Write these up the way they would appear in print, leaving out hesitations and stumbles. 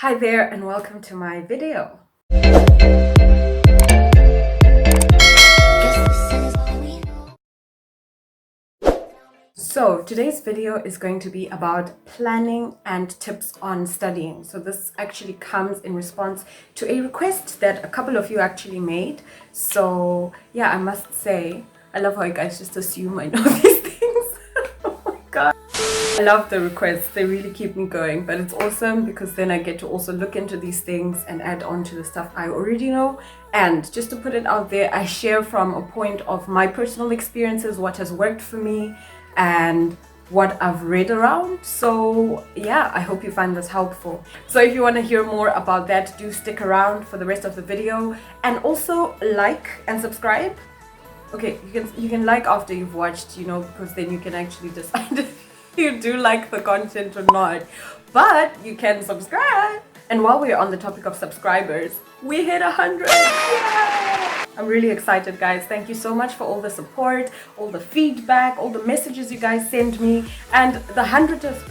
Hi there and welcome to my video. So today's video is going to be about planning and tips on studying. So this actually comes in response to a request that a couple of you actually made. So yeah, I must say, I love how you guys just assume I know these things. Oh my god. I love the requests, they really keep me going, but it's awesome because then I get to also look into these things and add on to the stuff I already know. And just to put it out there, I share from a point of my personal experiences, what has worked for me and what I've read around. So yeah, I hope you find this helpful. So if you want to hear more about that, do stick around for the rest of the video, and also like and subscribe. Okay, you can like after you've watched, because then you can actually decide you do like the content or not, but you can subscribe. And while we're on the topic of subscribers, we hit 100. Yay! I'm really excited, guys. Thank you so much for all the support, all the feedback, all the messages you guys send me. And the 100th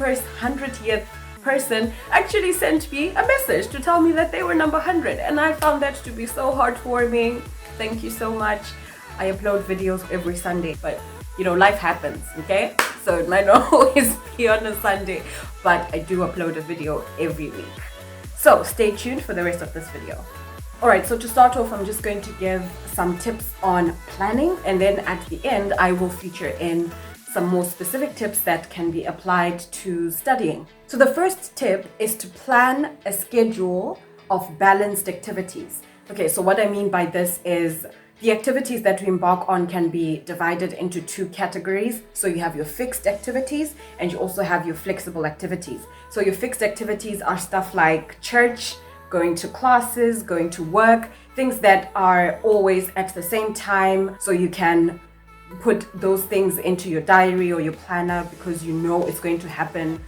person actually sent me a message to tell me that they were number 100, and I found that to be so heartwarming. Thank you so much. I upload videos every Sunday, but life happens, okay? So it might not always be on a Sunday, but I do upload a video every week. So stay tuned for the rest of this video. Alright, so to start off, I'm just going to give some tips on planning, and then at the end, I will feature in some more specific tips that can be applied to studying. So the first tip is to plan a schedule of balanced activities. Okay, so what I mean by this is the activities that we embark on can be divided into two categories. So you have your fixed activities and you also have your flexible activities. So your fixed activities are stuff like church, going to classes, going to work, things that are always at the same time. So you can put those things into your diary or your planner because you know it's going to happen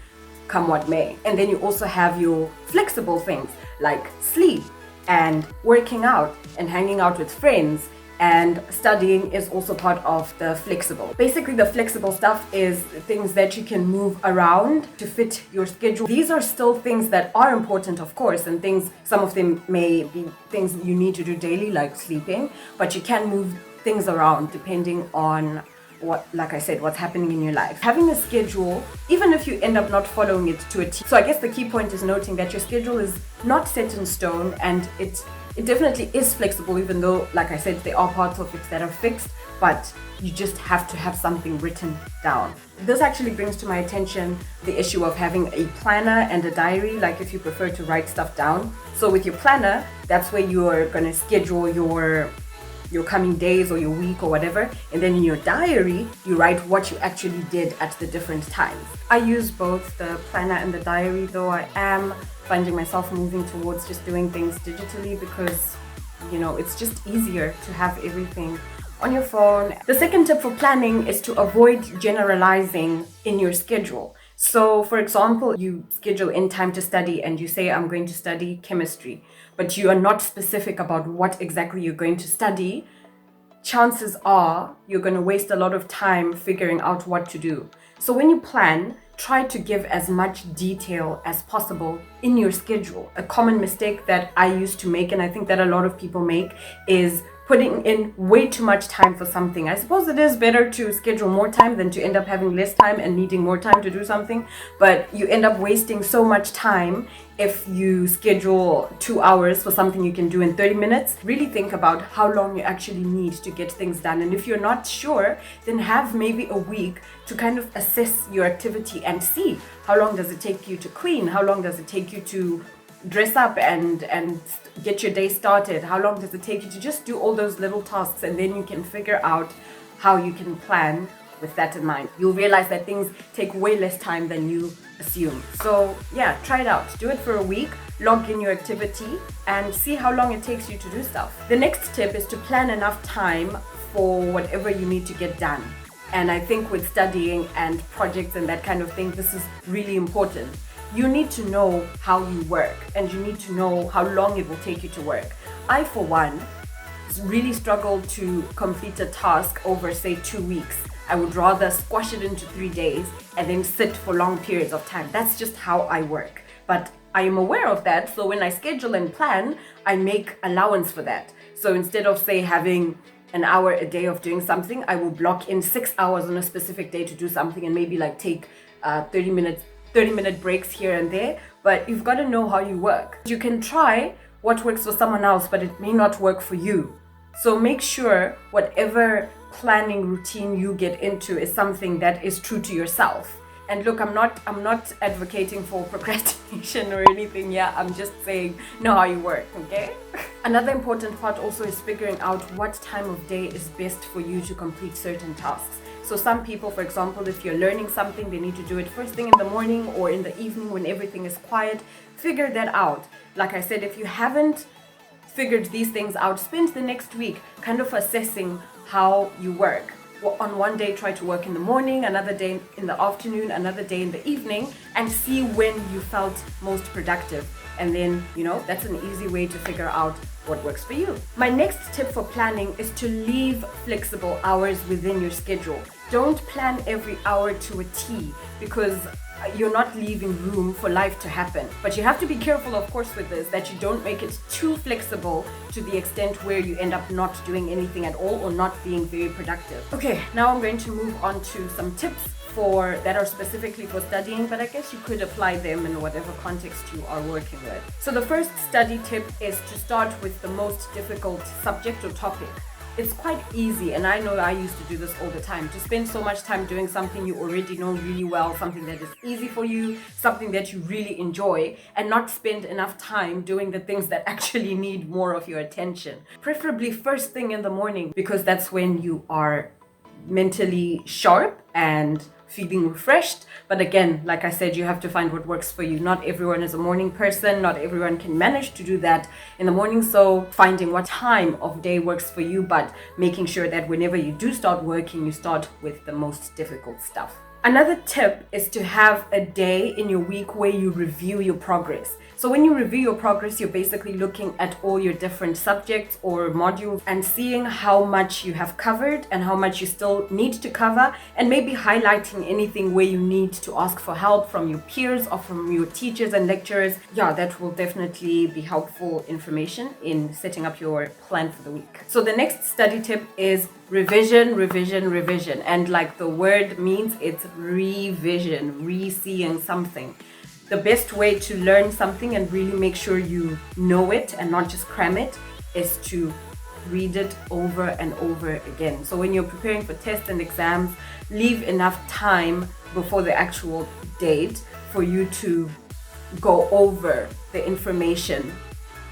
come what may. And then you also have your flexible things like sleep and working out and hanging out with friends. And studying is also part of the flexible. Basically, the flexible stuff is things that you can move around to fit your schedule. These are still things that are important, of course, and some of them may be things you need to do daily, like sleeping, but you can move things around depending on what's happening in your life. Having a schedule, even if you end up not following it to a T. So I guess the key point is noting that your schedule is not set in stone, and it definitely is flexible, even though, like I said, there are parts of it that are fixed, but you just have to have something written down. This actually brings to my attention the issue of having a planner and a diary, like if you prefer to write stuff down. So with your planner, that's where you're going to schedule your coming days or your week or whatever, and then in your diary you write what you actually did at the different times. I use both the planner and the diary, though I am finding myself moving towards just doing things digitally because it's just easier to have everything on your phone. The second tip for planning is to avoid generalizing in your schedule. So for example, you schedule in time to study and you say, I'm going to study chemistry, but you are not specific about what exactly you're going to study. Chances are you're going to waste a lot of time figuring out what to do. So when you plan, try to give as much detail as possible in your schedule. A common mistake that I used to make, and I think that a lot of people make, is putting in way too much time for something. I suppose it is better to schedule more time than to end up having less time and needing more time to do something, but you end up wasting so much time if you schedule 2 hours for something you can do in 30 minutes. Really think about how long you actually need to get things done, and if you're not sure, then have maybe a week to kind of assess your activity and see how long does it take you to clean, how long does it take you to dress up and get your day started, how long does it take you to just do all those little tasks, and then you can figure out how you can plan with that in mind. You'll realize that things take way less time than you assume. So yeah, try it out. Do it for a week, log in your activity and see how long it takes you to do stuff. The next tip is to plan enough time for whatever you need to get done. And I think with studying and projects and that kind of thing, this is really important. You need to know how you work, and you need to know how long it will take you to work. I, for one, really struggled to complete a task over, say, 2 weeks. I would rather squash it into 3 days and then sit for long periods of time. That's just how I work. But I am aware of that. So when I schedule and plan, I make allowance for that. So instead of, say, having an hour a day of doing something, I will block in 6 hours on a specific day to do something, and maybe like take 30-minute breaks here and there. But you've got to know how you work. You can try what works for someone else, but it may not work for you. So make sure whatever planning routine you get into is something that is true to yourself. And look, I'm not advocating for procrastination or anything. Yeah, I'm just saying know how you work, okay? Another important part also is figuring out what time of day is best for you to complete certain tasks. So some people, for example, if you're learning something, they need to do it first thing in the morning or in the evening when everything is quiet. Figure that out. Like I said, if you haven't figured these things out, spend the next week kind of assessing how you work. On one day, try to work in the morning, another day in the afternoon, another day in the evening, and see when you felt most productive. And then, that's an easy way to figure out what works for you. My next tip for planning is to leave flexible hours within your schedule. Don't plan every hour to a T, because you're not leaving room for life to happen. But you have to be careful, of course, with this, that you don't make it too flexible to the extent where you end up not doing anything at all or not being very productive. Okay, now I'm going to move on to some tips that are specifically for studying, but I guess you could apply them in whatever context you are working with. So the first study tip is to start with the most difficult subject or topic. It's quite easy, and I know I used to do this all the time, to spend so much time doing something you already know really well, something that is easy for you, something that you really enjoy, and not spend enough time doing the things that actually need more of your attention. Preferably first thing in the morning, because that's when you are mentally sharp and feeling refreshed. But again, like I said, you have to find what works for you. Not everyone is a morning person. Not everyone can manage to do that in the morning. So finding what time of day works for you, but making sure that whenever you do start working, you start with the most difficult stuff. Another tip is to have a day in your week where you review your progress. So when you review your progress, you're basically looking at all your different subjects or modules and seeing how much you have covered and how much you still need to cover, and maybe highlighting anything where you need to ask for help from your peers or from your teachers and lecturers. Yeah, that will definitely be helpful information in setting up your plan for the week. So the next study tip is revision. And like the word means, it's revision, re-seeing something. The best way to learn something and really make sure you know it and not just cram it is to read it over and over again. So when you're preparing for tests and exams, leave enough time before the actual date for you to go over the information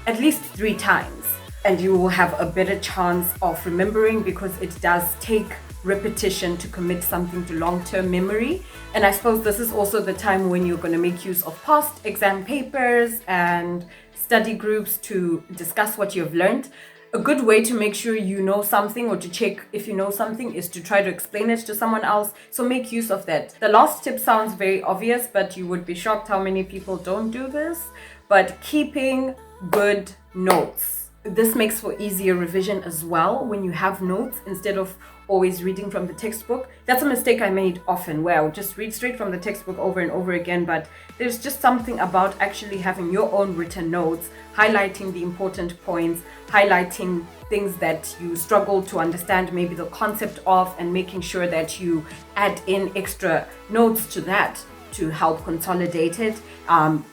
at least 3 times. And you will have a better chance of remembering, because it does take repetition to commit something to long-term memory. And I suppose this is also the time when you're going to make use of past exam papers and study groups to discuss what you've learned. A good way to make sure you know something, or to check if you know something, is to try to explain it to someone else. So make use of that. The last tip sounds very obvious, but you would be shocked how many people don't do this. But keeping good notes. This makes for easier revision as well when you have notes instead of always reading from the textbook. That's a mistake I made often, where I would just read straight from the textbook over and over again. But there's just something about actually having your own written notes, highlighting the important points, highlighting things that you struggle to understand, maybe the concept of, and making sure that you add in extra notes to that to help consolidate it.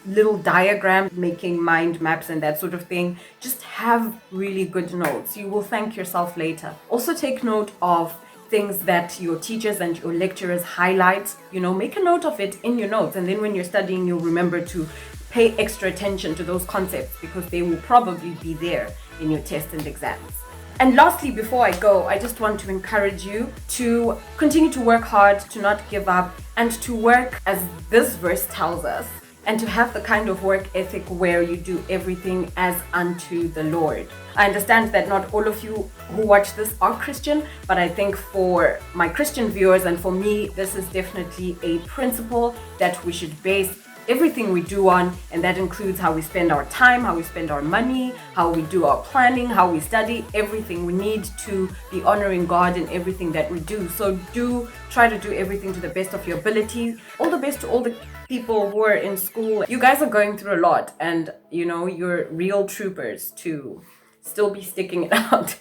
Little diagram, making mind maps and that sort of thing. Just have really good notes. You will thank yourself later. Also take note of things that your teachers and your lecturers highlight. Make a note of it in your notes, and then when you're studying, you'll remember to pay extra attention to those concepts, because they will probably be there in your tests and exams. And lastly, before I go, I just want to encourage you to continue to work hard, to not give up, and to work as this verse tells us, and to have the kind of work ethic where you do everything as unto the Lord. I understand that not all of you who watch this are Christian, but I think for my Christian viewers and for me, this is definitely a principle that we should base everything we do on, and that includes how we spend our time, how we spend our money, how we do our planning, how we study, everything. We need to be honoring God in everything that we do. So do try to do everything to the best of your ability. All the best to all the people who are in school, you guys are going through a lot, and you know, you're real troopers to still be sticking it out.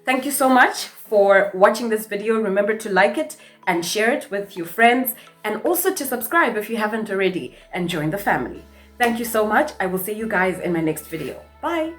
Thank you so much for watching this video. Remember to like it and share it with your friends, and also to subscribe if you haven't already, and join the family. Thank you so much. I will see you guys in my next video. Bye.